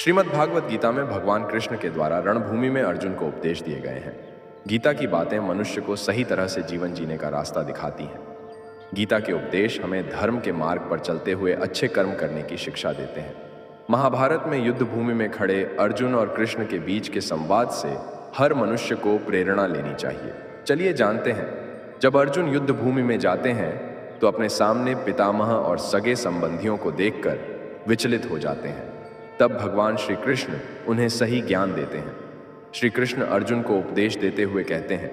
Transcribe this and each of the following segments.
श्रीमद् भागवत गीता में भगवान कृष्ण के द्वारा रणभूमि में अर्जुन को उपदेश दिए गए हैं। गीता की बातें मनुष्य को सही तरह से जीवन जीने का रास्ता दिखाती हैं। गीता के उपदेश हमें धर्म के मार्ग पर चलते हुए अच्छे कर्म करने की शिक्षा देते हैं। महाभारत में युद्ध भूमि में खड़े अर्जुन और कृष्ण के बीच के संवाद से हर मनुष्य को प्रेरणा लेनी चाहिए। चलिए जानते हैं। जब अर्जुन युद्ध भूमि में जाते हैं तो अपने सामने पितामह और सगे संबंधियों को देखकर विचलित हो जाते हैं। तब भगवान श्री कृष्ण उन्हें सही ज्ञान देते हैं। श्री कृष्ण अर्जुन को उपदेश देते हुए कहते हैं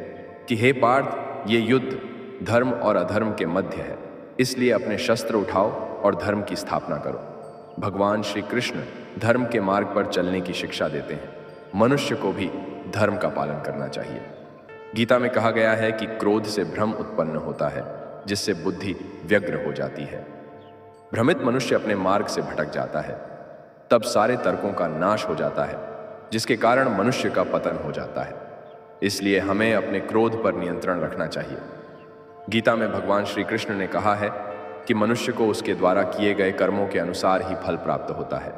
कि हे पार्थ, ये युद्ध धर्म और अधर्म के मध्य है, इसलिए अपने शस्त्र उठाओ और धर्म की स्थापना करो। भगवान श्री कृष्ण धर्म के मार्ग पर चलने की शिक्षा देते हैं। मनुष्य को भी धर्म का पालन करना चाहिए। गीता में कहा गया है कि क्रोध से भ्रम उत्पन्न होता है, जिससे बुद्धि व्यग्र हो जाती है। भ्रमित मनुष्य अपने मार्ग से भटक जाता है, तब सारे तर्कों का नाश हो जाता है, जिसके कारण मनुष्य का पतन हो जाता है। इसलिए हमें अपने क्रोध पर नियंत्रण रखना चाहिए। गीता में भगवान श्री कृष्ण ने कहा है कि मनुष्य को उसके द्वारा किए गए कर्मों के अनुसार ही फल प्राप्त होता है,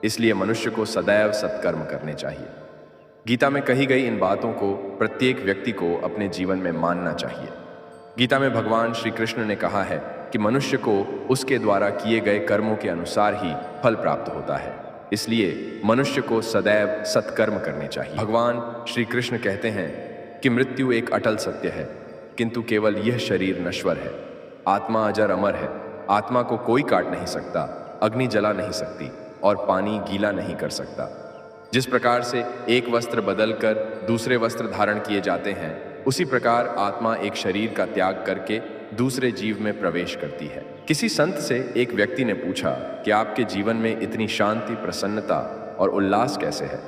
इसलिए मनुष्य को सदैव सत्कर्म करने चाहिए। गीता में कही गई इन बातों को प्रत्येक व्यक्ति को अपने जीवन में मानना चाहिए। गीता में भगवान श्री कृष्ण ने कहा है कि मनुष्य को उसके द्वारा किए गए कर्मों के अनुसार ही फल प्राप्त होता है, इसलिए मनुष्य को सदैव सत्कर्म करने चाहिए। भगवान श्री कृष्ण कहते हैं कि मृत्यु एक अटल सत्य है, किंतु केवल यह शरीर नश्वर है। आत्मा अजर अमर है। आत्मा को कोई काट नहीं सकता, अग्नि जला नहीं सकती और पानी गीला नहीं कर सकता। जिस प्रकार से एक वस्त्र बदलकर दूसरे वस्त्र धारण किए जाते हैं, उसी प्रकार आत्मा एक शरीर का त्याग करके दूसरे जीव में प्रवेश करती है। किसी संत से एक व्यक्ति ने पूछा कि आपके जीवन में इतनी शांति, प्रसन्नता और उल्लास कैसे है?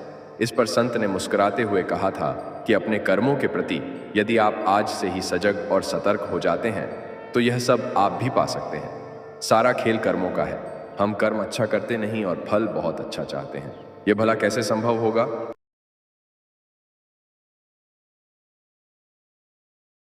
इस पर संत ने मुस्कुराते हुए कहा था कि अपने कर्मों के प्रति यदि आप आज से ही सजग और सतर्क हो जाते हैं तो यह सब आप भी पा सकते हैं। सारा खेल कर्मों का है। हम कर्म अच्छा करते नहीं और फल बहुत अच्छा चाहते हैं। ये भला कैसे संभव होगा?